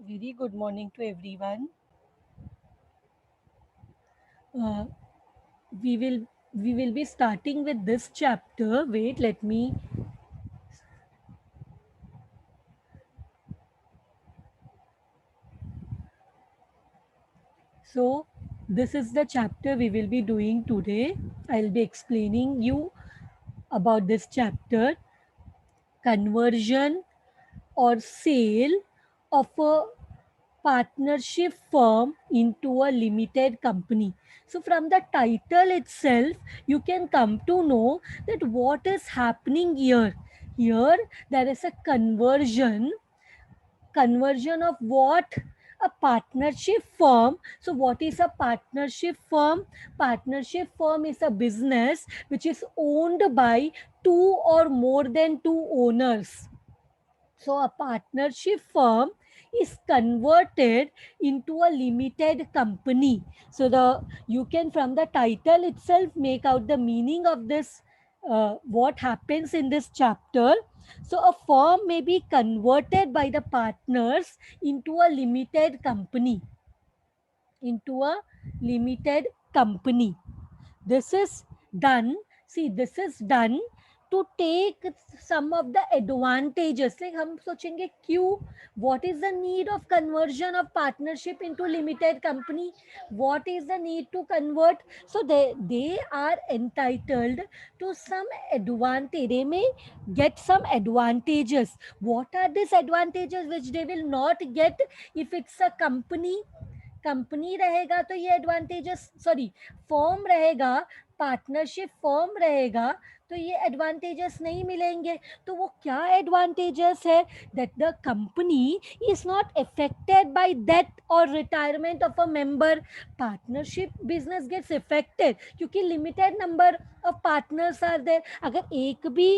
Very good morning to everyone. Uh, we will we will be starting with this chapter. Wait, let me. So, this is the chapter we will be doing today. I'll be explaining you about this chapter: conversion or sale of a partnership firm into a limited company. So, from the title itself, you can come to know that what is happening here. Here, there is a conversion of what? A partnership firm. So, what is a partnership firm? Partnership firm is a business which is owned by two or more than two owners. So a partnership firm is converted into a limited company. So the you can from the title itself make out the meaning of this. What happens in this chapter? So a firm may be converted by the partners into a limited company. Into a limited company. This is done. See, this is done to take some of the advantages. Like हम सोचेंगे क्यों? What is the need of conversion of partnership into limited company? What is the need to convert? So they are entitled to some advantage. They may get some advantages. What are these advantages which they will not get if it's a company? Company रहेगा तो ये advantages sorry form रहेगा partnership form रहेगा तो ये advantages नहीं मिलेंगे तो वो क्या एडवांटेजेस है that the company is not affected by death और retirement of a member partnership business gets affected क्योंकि limited number of partners are there अगर एक भी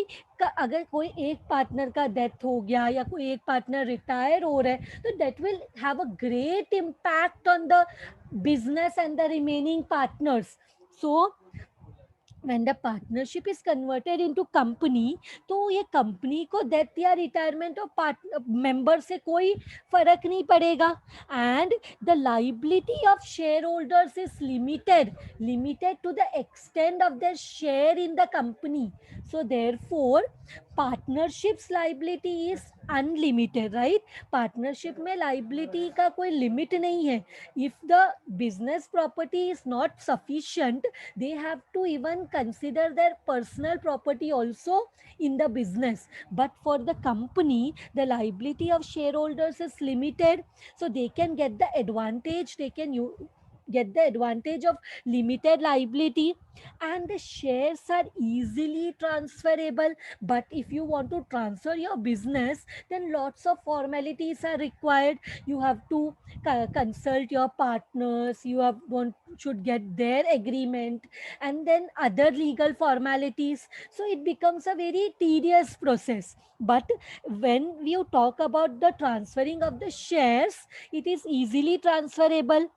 अगर कोई एक पार्टनर का डेथ हो गया या कोई एक पार्टनर रिटायर हो रहा है तो that will have a great impact on the business and the remaining partners. So when the partnership is converted into company तो ये कंपनी को डेथ या रिटायरमेंट ऑफ पार्ट मेंबर से कोई फर्क नहीं पड़ेगा and the liability of shareholders is limited to the extent of their share in the company so therefore partnerships liability is unlimited, right? Partnership में liability का कोई limit नहीं है. If the business property is not sufficient, they have to even consider their personal property also in the business. But for the company, the liability of shareholders is limited, so they can get the advantage. They can get the advantage of limited liability, and the shares are easily transferable. But if you want to transfer your business, then lots of formalities are required. You have to consult your partners, you have want should get their agreement, and then other legal formalities, so it becomes a very tedious process. But when you talk about the transferring of the shares, it is easily transferable.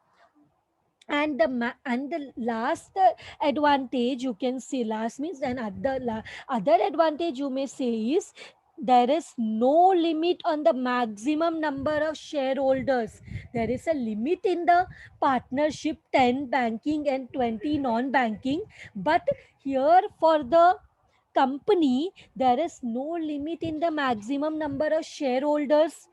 And and the last advantage you can say, last means and other advantage you may say is there is no limit on the maximum number of shareholders. There is a limit in the partnership, 10 banking and 20 non banking, but here for the company there is no limit in the maximum number of shareholders.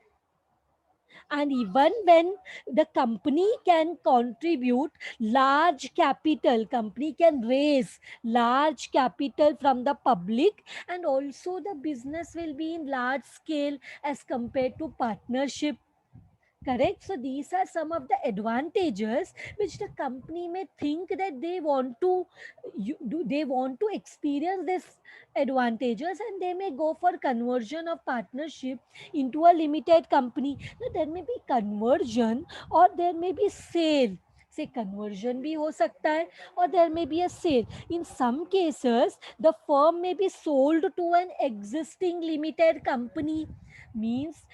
And even when the company can contribute large capital, company can raise large capital from the public, and also the business will be in large scale as compared to partnership. Correct. So these are some of the advantages which the company may think that they want to they want to experience this advantages, and they may go for conversion of partnership into a limited company. Now there may be conversion or there may be sale. Say conversion भी हो सकता है or there may be a sale. In some cases, the firm may be sold to an existing limited company. Means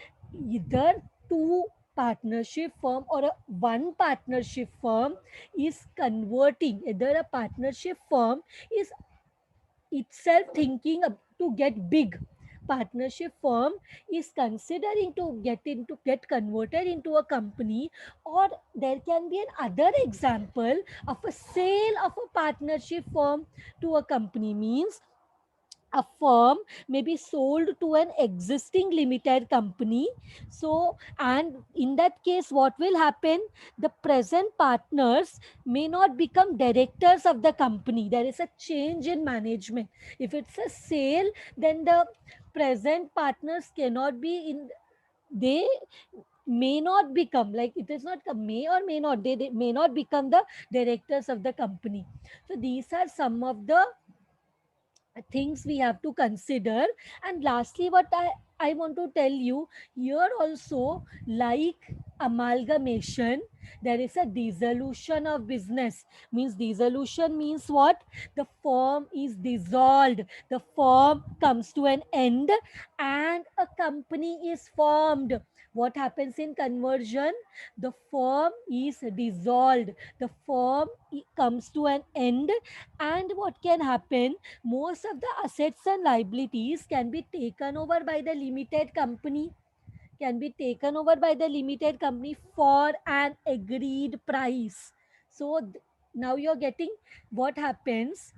either two partnership firm or one partnership firm is converting, either a partnership firm is itself thinking to get big, partnership firm is considering to get converted into a company, or there can be another example of a sale of a partnership firm to a company. Means a firm may be sold to an existing limited company. So, and in that case, what will happen? The present partners may not become directors of the company. There is a change in management. If it's a sale, then the present partners cannot be in, they may not become, like it is not a may or may not, they may not become the directors of the company. So these are some of the things we have to consider. And lastly, what I want to tell you here also, like amalgamation, there is a dissolution of business. Means dissolution means what? The firm is dissolved, the firm comes to an end, and a company is formed. What happens in conversion? The firm is dissolved, the firm comes to an end. And what can happen? Most of the assets and liabilities can be taken over by the limited company, can be taken over by the limited company for an agreed price. So now you're getting what happens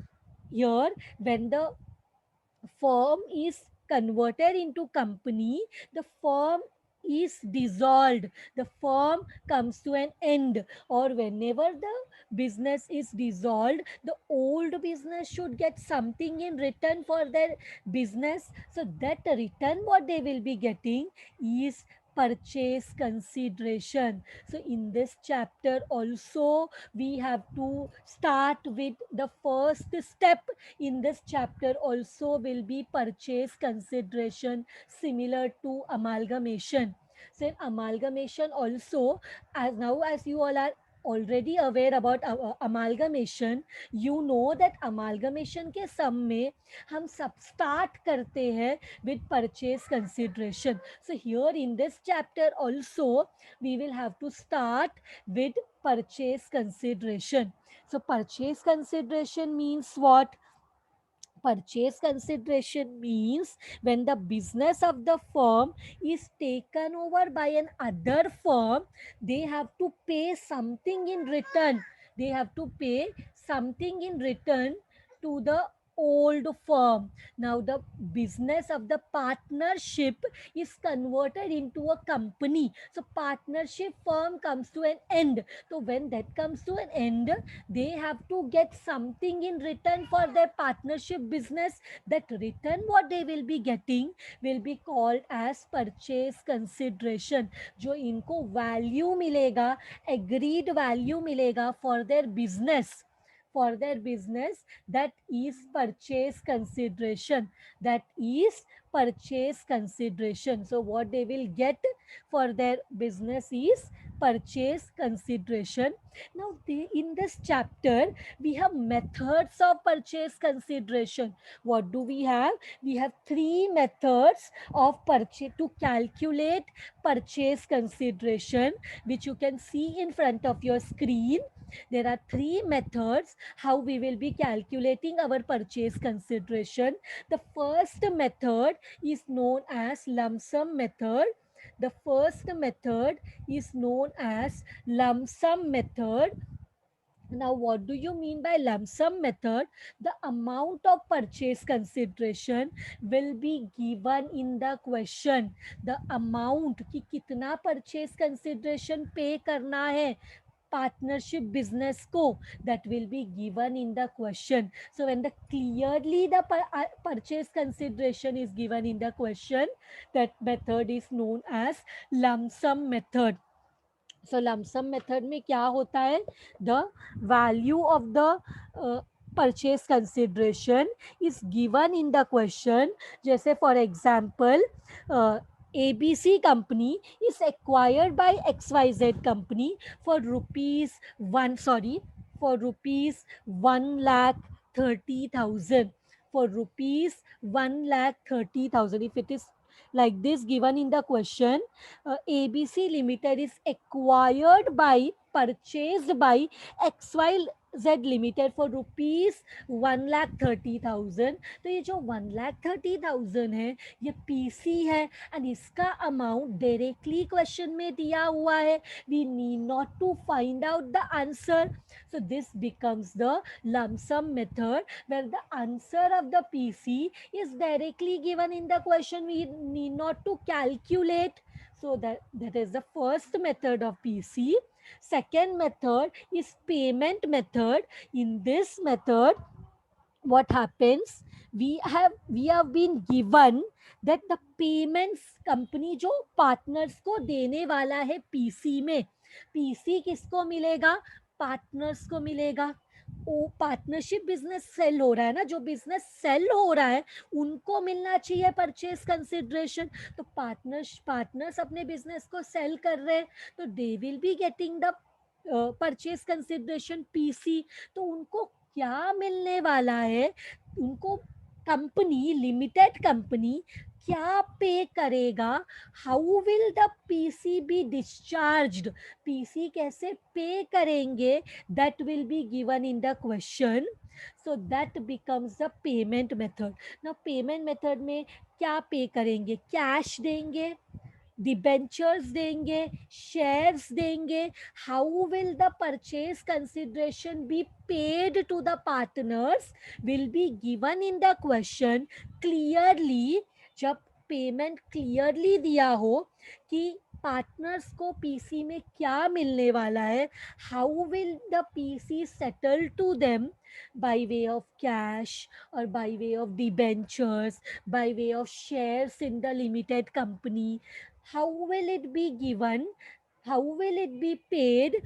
here. When the firm is converted into company, the firm is dissolved, the firm comes to an end. Or whenever the business is dissolved, the old business should get something in return for their business. So that return what they will be getting is purchase consideration. So in this chapter also, we have to start with the first step. In this chapter also will be purchase consideration, similar to amalgamation. So in amalgamation also, as now as you all are already aware about amalgamation, you know that amalgamation के sum में हम सब start करते हैं with purchase consideration. So here in this chapter also, we will have to start with purchase consideration. So purchase consideration means what? Purchase consideration means when the business of the firm is taken over by an other firm, they have to pay something in return. They have to pay something in return to the old firm. Now the business of the partnership is converted into a company. So partnership firm comes to an end. So when that comes to an end, they have to get something in return for their partnership business. That return what they will be getting will be called as purchase consideration. जो इनको value मिलेगा, agreed value मिलेगा for their business, for their business, that is purchase consideration. That is purchase consideration. So what they will get for their business is purchase consideration. Now in this chapter we have methods of purchase consideration. What do we have? We have three methods of purchase to calculate purchase consideration, which you can see in front of your screen. There are three methods how we will be calculating our purchase consideration. The first method is known as lump sum method. The first method is known as lump sum method. Now, what do you mean by lump sum method? The amount of purchase consideration will be given in the question. The amount कि कितना purchase consideration pay करना है partnership business को, that will be given in the question. So when the clearly the purchase consideration is given in the question, that method is known as lump sum method. So lump sum method में क्या होता है? The value of the purchase consideration is given in the question. जैसे for example, ABC company is acquired by XYZ company for rupees 1,30,000. For rupees 1,30,000. If it is like this given in the question, ABC Limited is acquired by purchased by XYZ Limited for rupees 1,30,000. तो ये जो 1,30,000 है ये PC है and इसका amount directly question में दिया हुआ है. We need not to find out the answer. So this becomes the lump sum method where the answer of the PC is directly given in the question. We need not to calculate. So that is the first method of PC. Second method is payment method. In this method, what happens, we have been given that the payments company जो partners को देने वाला है PC में, PC किसको मिलेगा, partners को मिलेगा. वो पार्टनरशिप बिजनेस सेल हो रहा है ना, जो बिजनेस सेल हो रहा है उनको मिलना चाहिए परचेज कंसिडरेशन. तो पार्टनर्स अपने बिजनेस को सेल कर रहे हैं तो they will be getting the purchase consideration PC. तो उनको क्या मिलने वाला है, उनको कंपनी, लिमिटेड कंपनी क्या पे करेगा, how will the PC be discharged, PC कैसे पे करेंगे, that will be given in the question. So that becomes the payment method. ना पेमेंट मेथड में क्या पे करेंगे, कैश देंगे, डिबेंचर्स देंगे, शेयर्स देंगे. How will the purchase consideration be paid to the partners will be given in the question clearly. जब payment clearly दिया हो कि पार्टनर्स को पीसी में क्या मिलने वाला है, how will the PC settle to them, by way of cash or by way of debentures, by way of shares in the limited company. How will it be given, how will it be paid,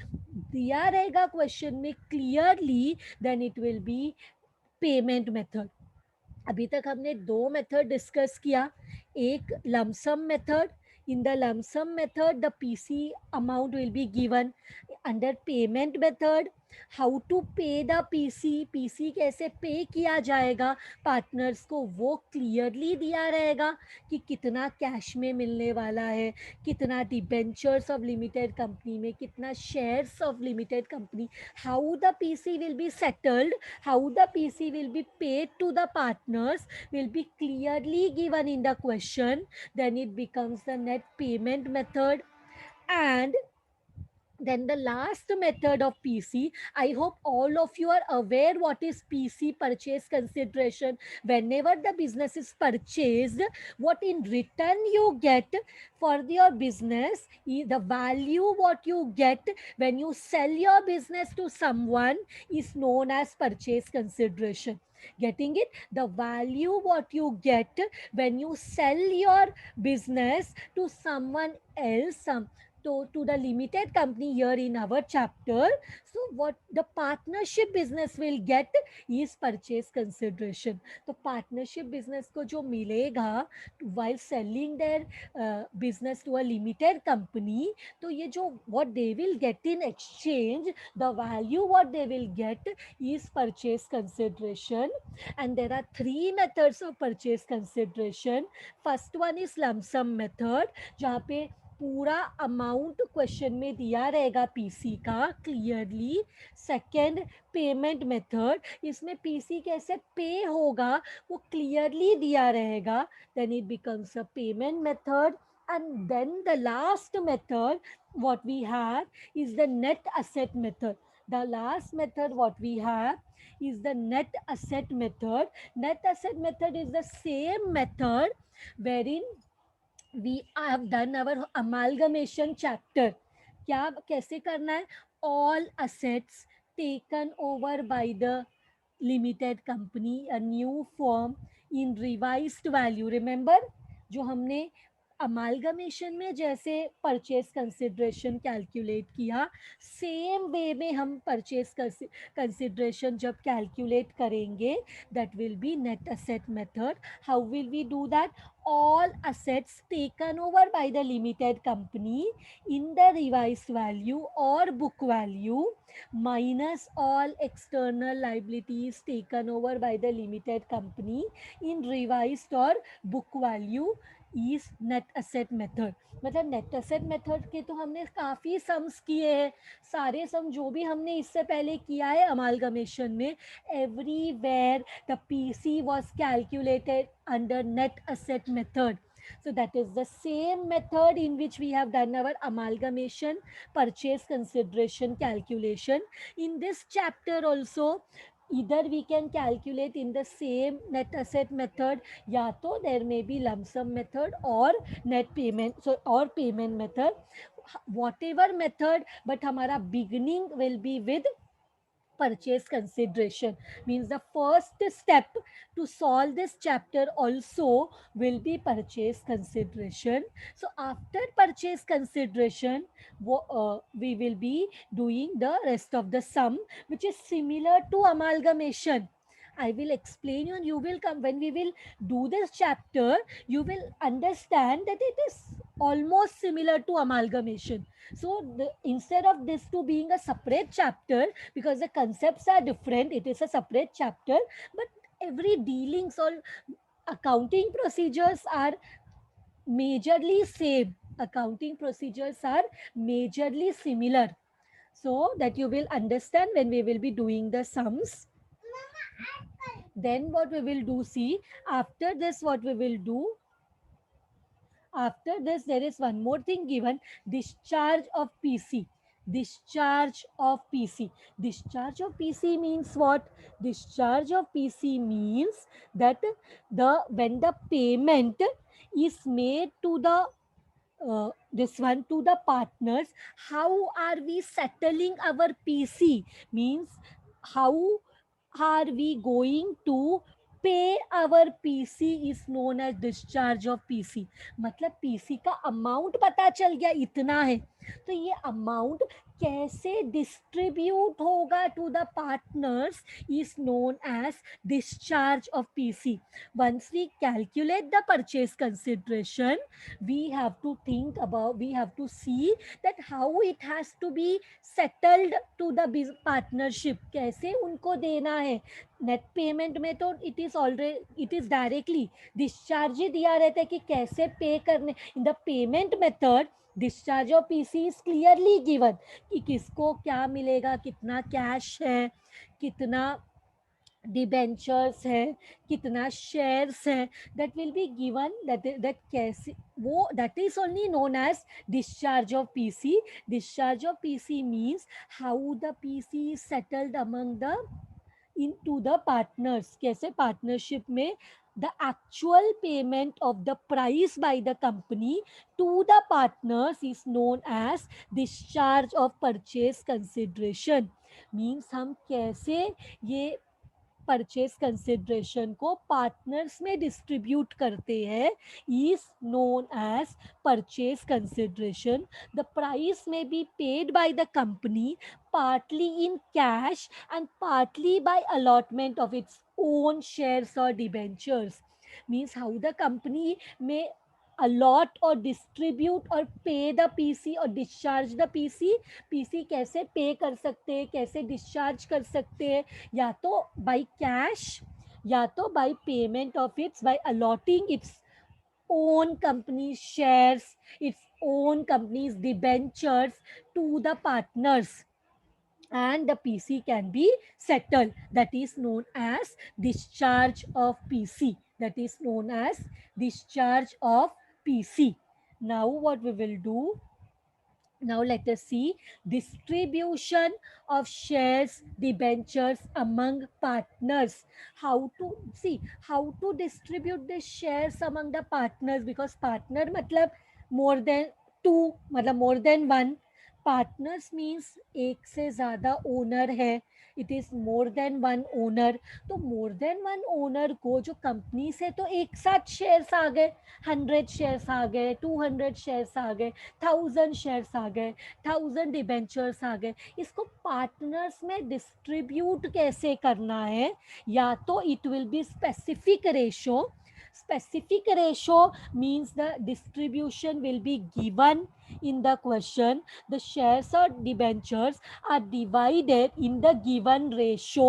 दिया रहेगा question में clearly, then it will be payment method. अभी तक हमने दो method discuss किया. एक lump sum method. In the lump sum method, the PC amount will be given. Under payment method, how to pay the PC, PC कैसे पे किया जाएगा पार्टनर्स को, वो क्लियरली दिया रहेगा कि कितना कैश में मिलने वाला है, कितना डिबेंचर्स ऑफ लिमिटेड कंपनी में, कितना shares of limited company. How the PC will be settled, how the PC will be paid to the partners will be clearly given in the question. Then it becomes the net payment method. And then the last method of PC, I hope all of you are aware what is PC, purchase consideration. Whenever the business is purchased, what in return you get for your business, the value what you get when you sell your business to someone is known as purchase consideration. Getting it? The value what you get when you sell your business to someone else, to the limited company here in our chapter. So what the partnership business will get is purchase consideration. तो partnership business को जो मिलेगा while selling their business to a limited company, तो ये जो what they will get in exchange, the value what they will get is purchase consideration. And there are three methods of purchase consideration. First one is lump sum method, जहाँ पे पूरा amount question में दिया रहेगा PC का clearly. Second payment method, इसमें PC कैसे pay होगा वो क्लियरली दिया रहेगा. Then it becomes a payment method. And then the last method what we have is the net asset method. The last method what we have is the net asset method. Net asset method is the same method wherein we have done our amalgamation chapter. क्या कैसे करना है, all assets taken over by the limited company, a new firm in revised value. Remember जो हमने amalgamation में जैसे purchase consideration calculate किया, same way में हम परचेज कंसिडरेशन जब कैलकुलेट करेंगे, that will be net asset method. How will we do that, all assets taken over by the limited company in the revised value or book value minus all external liabilities taken over by the limited company in revised or book value is net asset method. मतलब net asset method के तो हमने काफ़ी sums किए हैं, सारे सम जो भी हमने इससे पहले किया है अमालगमेशन में, everywhere the PC was calculated under net asset method. So that is the same method in which we have done our amalgamation purchase consideration calculation. In this chapter also, either we can calculate in the same net asset method, या तो there may be lump sum method or net payment, so or payment method, whatever method, but हमारा beginning will be with purchase consideration. Means the first step to solve this chapter also will be purchase consideration. So after purchase consideration, we will be doing the rest of the sum, which is similar to amalgamation. I will explain you, and you will come when we will do this chapter. You will understand that it is almost similar to amalgamation. So instead of this to being a separate chapter, because the concepts are different, it is a separate chapter, but every dealings or accounting procedures are majorly same. Accounting procedures are majorly similar, so that you will understand when we will be doing the sums. Then what we will do, see, after this what we will do, after this there is one more thing given, discharge of pc. Discharge of pc. Discharge of pc means what? Discharge of pc means that the when the payment is made to the this one to the partners, how are we settling our pc? Means how are we going to pay our pc is known as discharge of pc. मतलब pc का amount पता चल गया इतना है, तो ये amount कैसे डिस्ट्रीब्यूट होगा to the partners is known as discharge of pc. Once we calculate the purchase consideration, we have to think about, we have to see that how it has to be settled to the partnership, कैसे उनको देना है. Net payment में तो it is already, it is directly discharge ही दिया रहता है कि कैसे पे करने. In the payment method discharge of PC is clearly given कि किसको क्या मिलेगा, कितना कैश है, कितना डिबेंचर्स है, कितना शेयर्स है, that will be given. That कैसे वो, that is only known as discharge of PC. Discharge of PC means how the PC is settled among the in to the partners. कैसे partnership में the actual payment of the price by the company to the partners is known as discharge of purchase consideration. Means हम कैसे ये purchase consideration को partners में distribute करते हैं is known as purchase consideration. The price में be paid by the company partly in cash and partly by allotment of its own shares or debentures. Means how the company may allot or distribute or pay the pc or discharge the pc कैसे पे कर सकते हैं, कैसे discharge कर सकते हैं, या तो बाय कैश या तो by payment of its, by allotting its own company shares, its own company's debentures to the partners, and the PC can be settled. That is known as discharge of PC. That is known as discharge of PC. Now, what we will do? Now, let us see distribution of shares, debentures among partners. How to see, how to distribute the shares among the partners, because partner matlab more than two, matlab more than one. Partners means एक से ज़्यादा owner है, it is more than one owner. तो more than one owner को जो company से तो एक साथ शेयर्स आ गए, 100 शेयर्स आ गए, 200 शेयर्स आ गए, 1000 शेयर्स आ गए, 1000 डिबेंचर्स आ गए. इसको पार्टनर्स में डिस्ट्रीब्यूट कैसे करना है? या तो it will be specific ratio. Specific ratio means the distribution will be given in the question. The shares or debentures are divided in the given ratio,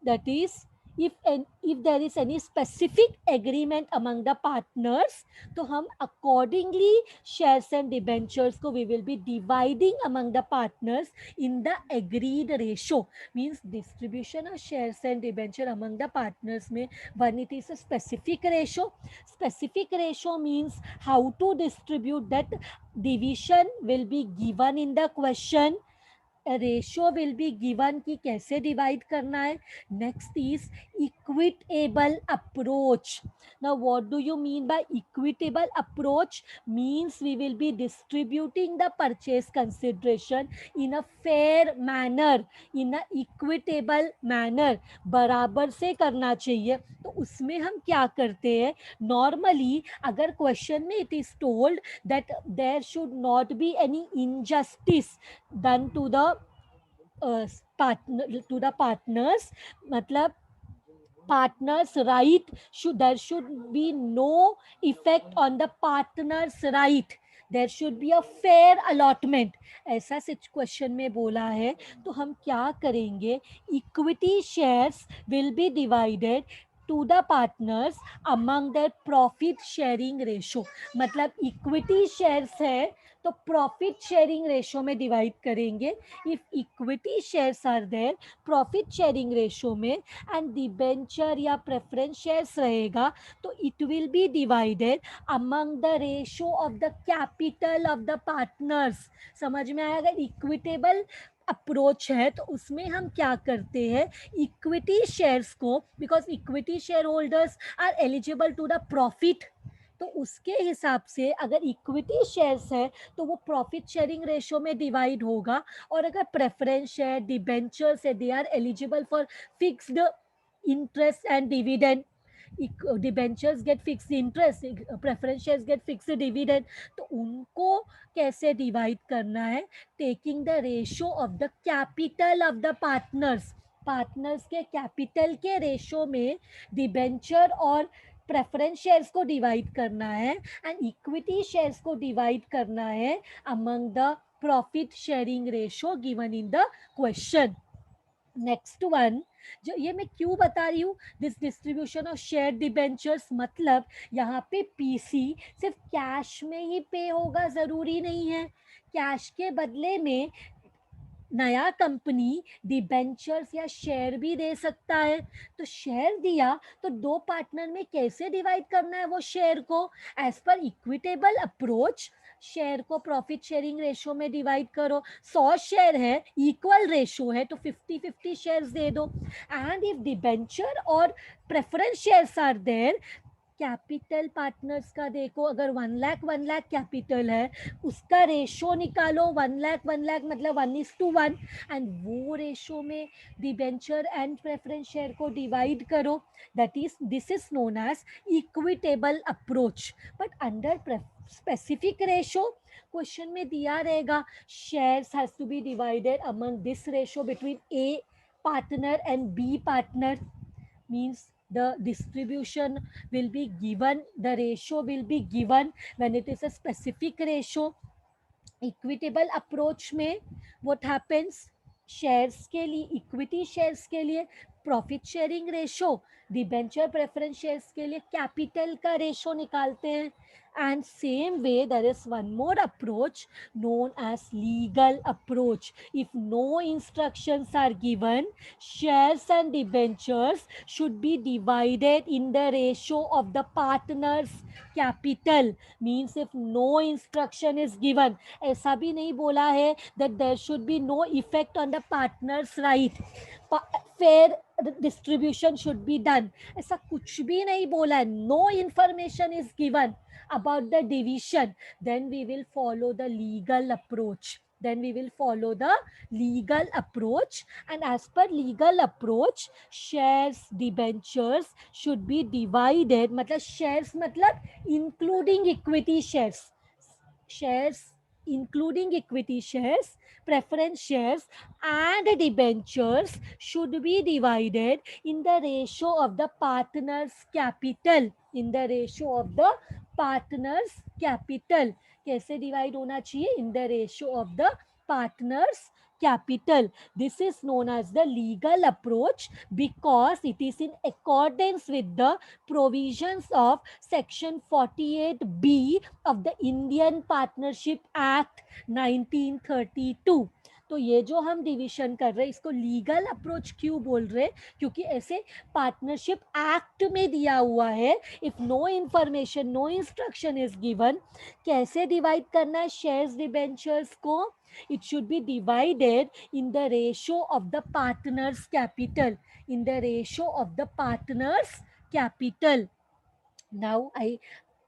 that is if there is any specific agreement among the partners, तो हम accordingly shares and debentures को we will be dividing among the partners in the agreed ratio. Means distribution of shares and debenture among the partners में one, it is a specific ratio. Specific ratio means how to distribute that division will be given in the question. Ratio will be given कि कैसे divide करना है. Next is equitable approach. Now what do you mean by equitable approach? Means we will be distributing the purchase consideration in a fair manner, in a equitable manner. बराबर से करना चाहिए. तो उसमें हम क्या करते हैं, नॉर्मली अगर क्वेश्चन में it is told that there should not be any injustice done to the partners, मतलब partners right should, there should be no effect on the partners right, there should be a fair allotment. ऐसा question में बोला है. तो हम क्या करेंगे, equity shares will be divided to the partners among their profit sharing ratio. मतलब equity shares है तो प्रॉफिट शेयरिंग रेशो में डिवाइड करेंगे. If equity shares are there profit sharing ratio में, एंड डिबेंचर या प्रेफरेंस शेयर्स रहेगा तो it will be divided among the ratio of the capital of the partners. समझ में आया? अगर इक्विटेबल अप्रोच है तो उसमें हम क्या करते हैं, इक्विटी शेयर्स को, because equity share holders are eligible to the profit, तो उसके हिसाब से अगर इक्विटी शेयर्स है तो वो प्रॉफिट शेयरिंग रेशो में डिवाइड होगा. और अगर प्रेफरेंस शेयर, डिबेंचर्स है, they are eligible for fixed interest and dividend. Debentures get fixed interest, preference shares get fixed dividend. तो उनको कैसे डिवाइड करना है, taking the ratio of the capital of the partners. Partners के capital के ratio में debenture और preference shares को डिवाइड करना है, एंड इक्विटी शेयर्स को डिवाइड करना है among the profit sharing ratio given in the question. Next one, जो ये मैं क्यों बता रही हूँ, this distribution of share debentures, मतलब यहाँ पे पीसी सिर्फ कैश में ही पे होगा जरूरी नहीं है. कैश के बदले में नया कंपनी डिबेंचर्स या शेयर भी दे सकता है. तो शेयर दिया तो दो पार्टनर में कैसे डिवाइड करना है वो शेयर को, एज पर इक्विटेबल अप्रोच शेयर को प्रॉफिट शेयरिंग रेशो में डिवाइड करो. 100 शेयर है, इक्वल रेशो है, तो 50-50 शेयर्स दे दो. एंड इफ डिबेंचर और preference shares are there, capital partners का देखो, अगर 1 लाख कैपिटल है उसका रेशो निकालो. 1 लाख मतलब 1:1, एंड वो रेशो में डिबेंचर एंड प्रेफरेंस शेयर को डिवाइड करो. That is, this is known as equitable approach. But under specific ratio question में दिया रहेगा, shares has to be divided among this ratio between A partner and B partner. means the distribution will be given, the ratio will be given when it is a specific ratio. Equitable approach में what happens, shares के लिए, equity shares के लिए profit sharing ratio, debenture preference shares के लिए capital का ratio निकालते हैं. And same way there is one more approach known as legal approach. If no instructions are given, shares and debentures should be divided in the ratio of the partners capital. Means if no instruction is given, ऐसा भी नहीं बोला है that there should be no effect on the partners right, fair distribution should be done, ऐसा कुछ भी नहीं बोला है. no information is given about the division, then we will follow the legal approach. Then we will follow the legal approach, and as per legal approach, shares debentures should be divided. मतलब shares मतलब including equity shares, shares including equity shares, preference shares and debentures should be divided in the ratio of the partners capital, in the ratio of the partners capital. कैसे divide होना चाहिए, in the ratio of the partners capital. This is known as the legal approach because it is in accordance with the provisions of section 48B of the Indian Partnership Act 1932. तो ये जो हम division कर रहे हैं इसको legal approach क्यों बोल रहे हैं, क्योंकि ऐसे पार्टनरशिप एक्ट में दिया हुआ है. If no information, no instruction is given, कैसे डिवाइड करना है शेयर्स डिबेंचर्स को, it should be divided in the ratio of the partner's capital, in the ratio of the partner's capital. Now I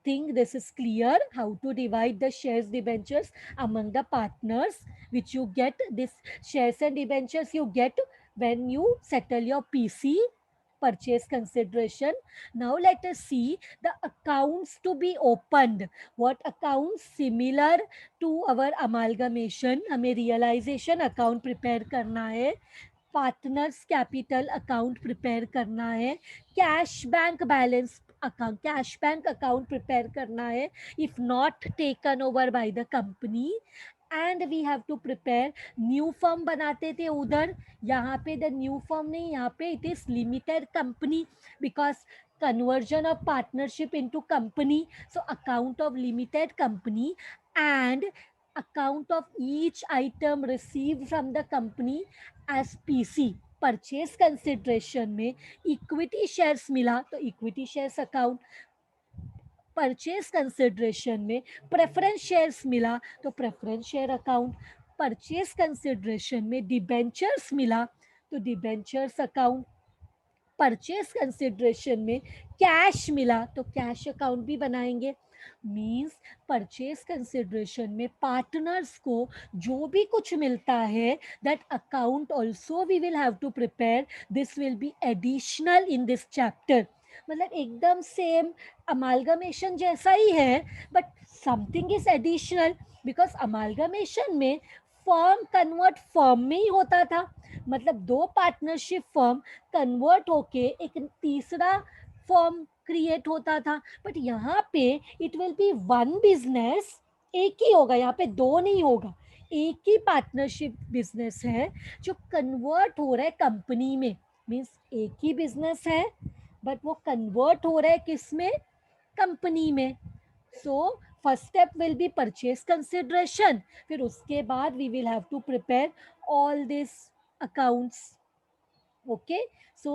think this is clear how to divide the shares debentures among the partners, which you get. This shares and debentures you get when you settle your PC, purchase consideration. Now let us see the accounts to be opened. What accounts? Similar to our amalgamation, हमें realization account prepare करना है, partners capital account prepare करना है, cash bank balance account, cash bank account prepare करना है if not taken over by the company. And we have to prepare new firm बनाते थे उधर, यहाँ पे द न्यू फर्म नहीं, यहाँ पे it is limited company because conversion of partnership into company. So account of limited company and account of each item received from the company as PC. Purchase consideration में equity shares मिला तो equity shares account, purchase consideration में preference shares मिला तो preference share account, purchase consideration में debentures मिला तो debentures account, purchase consideration में कैश मिला तो कैश अकाउंट भी बनाएंगे. मींस परचेज कंसिडरेशन में पार्टनर्स को जो भी कुछ मिलता है that account also we will have to prepare. This will be additional in this chapter. मतलब एकदम सेम अमालगमेशन जैसा ही है but something is additional because amalgamation में फर्म कन्वर्ट फर्म में ही होता था. मतलब दो पार्टनरशिप फर्म कन्वर्ट होके एक तीसरा फर्म क्रिएट होता था. बट यहाँ पे it will B one business, एक ही होगा, यहाँ पे दो नहीं होगा, एक ही पार्टनरशिप बिजनेस है जो कन्वर्ट हो रहा है कंपनी में. मीन्स एक ही बिजनेस है बट वो कन्वर्ट हो रहा है किस में, कंपनी में. So first step will be purchase consideration, फिर उसके बाद we will have to prepare all this accounts. Okay, so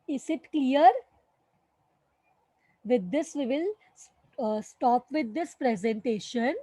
is it clear? With this we will stop with this presentation.